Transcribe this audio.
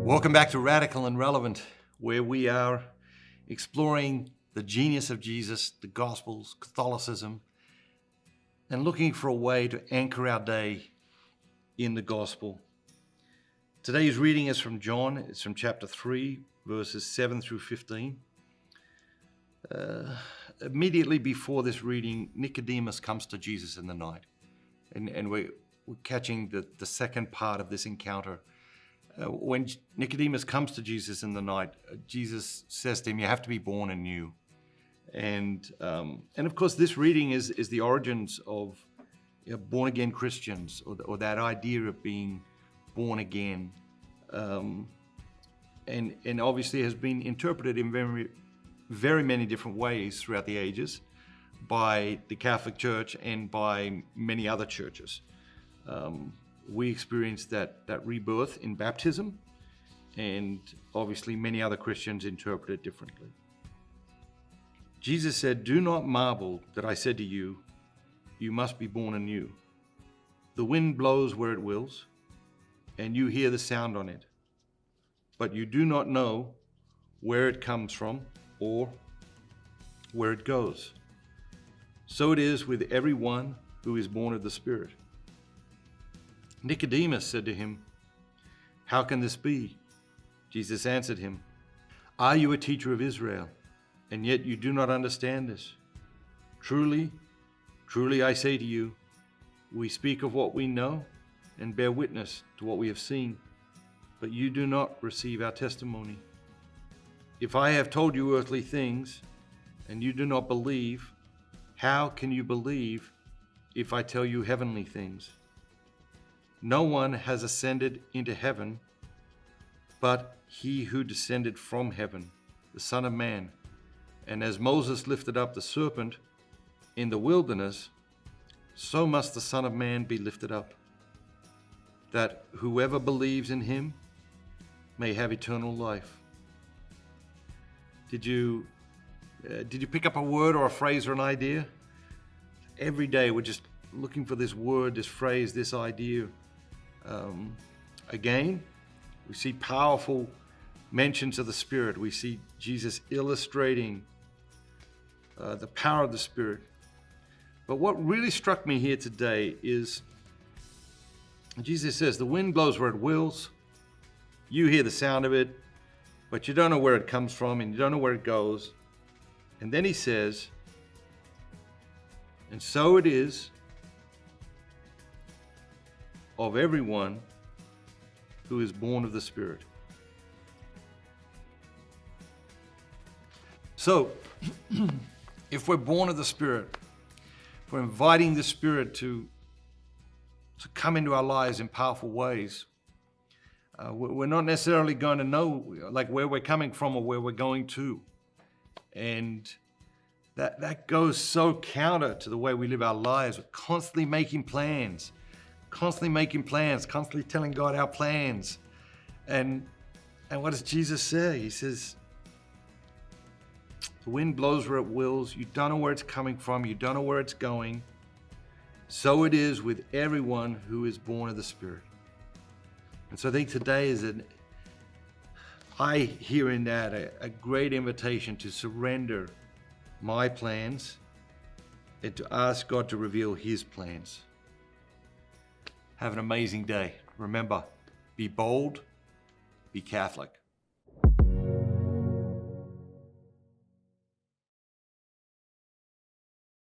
Welcome back to Radical and Relevant, where we are exploring the genius of Jesus, the Gospels, Catholicism, and looking for a way to anchor our day in the Gospel. Today's reading is from John. It's from chapter 3, verses 7 through 15. Immediately before this reading, Nicodemus comes to Jesus in the night. And we're catching the second part of this encounter. When Nicodemus comes to Jesus in the night, Jesus says to him, "You have to be born anew." And of course, this reading is the origins of born-again Christians, or that idea of being born again. And obviously has been interpreted in very, very many different ways throughout the ages by the Catholic Church and by many other churches. We experienced that rebirth in baptism, and obviously many other Christians interpret it differently. Jesus said, "Do not marvel that I said to you, you must be born anew. The wind blows where it wills, and you hear the sound on it, but you do not know where it comes from or where it goes. So it is with everyone who is born of the Spirit." Nicodemus said to him, "How can this be?" Jesus answered him, "Are you a teacher of Israel, and yet you do not understand this? Truly, truly I say to you, we speak of what we know and bear witness to what we have seen, but you do not receive our testimony. If I have told you earthly things, and you do not believe, how can you believe if I tell you heavenly things? No one has ascended into heaven, but he who descended from heaven, the Son of Man. And as Moses lifted up the serpent in the wilderness, so must the Son of Man be lifted up, that whoever believes in him may have eternal life." Did you pick up a word or a phrase or an idea? Every day we're just looking for this word, this phrase, this idea. Again, we see powerful mentions of the Spirit. We see Jesus illustrating the power of the Spirit. But what really struck me here today is Jesus says, "The wind blows where it wills. You hear the sound of it, but you don't know where it comes from and you don't know where it goes." And then he says, "And so it is of everyone who is born of the Spirit." So, if we're born of the Spirit, if we're inviting the Spirit to come into our lives in powerful ways, we're not necessarily going to know where we're coming from or where we're going to. And that goes so counter to the way we live our lives. We're constantly making plans, constantly telling God our plans. And what does Jesus say? He says, "The wind blows where it wills. You don't know where it's coming from. You don't know where it's going. So it is with everyone who is born of the Spirit." And so I think today I hear in that a great invitation to surrender my plans and to ask God to reveal His plans. Have an amazing day. Remember, be bold, be Catholic.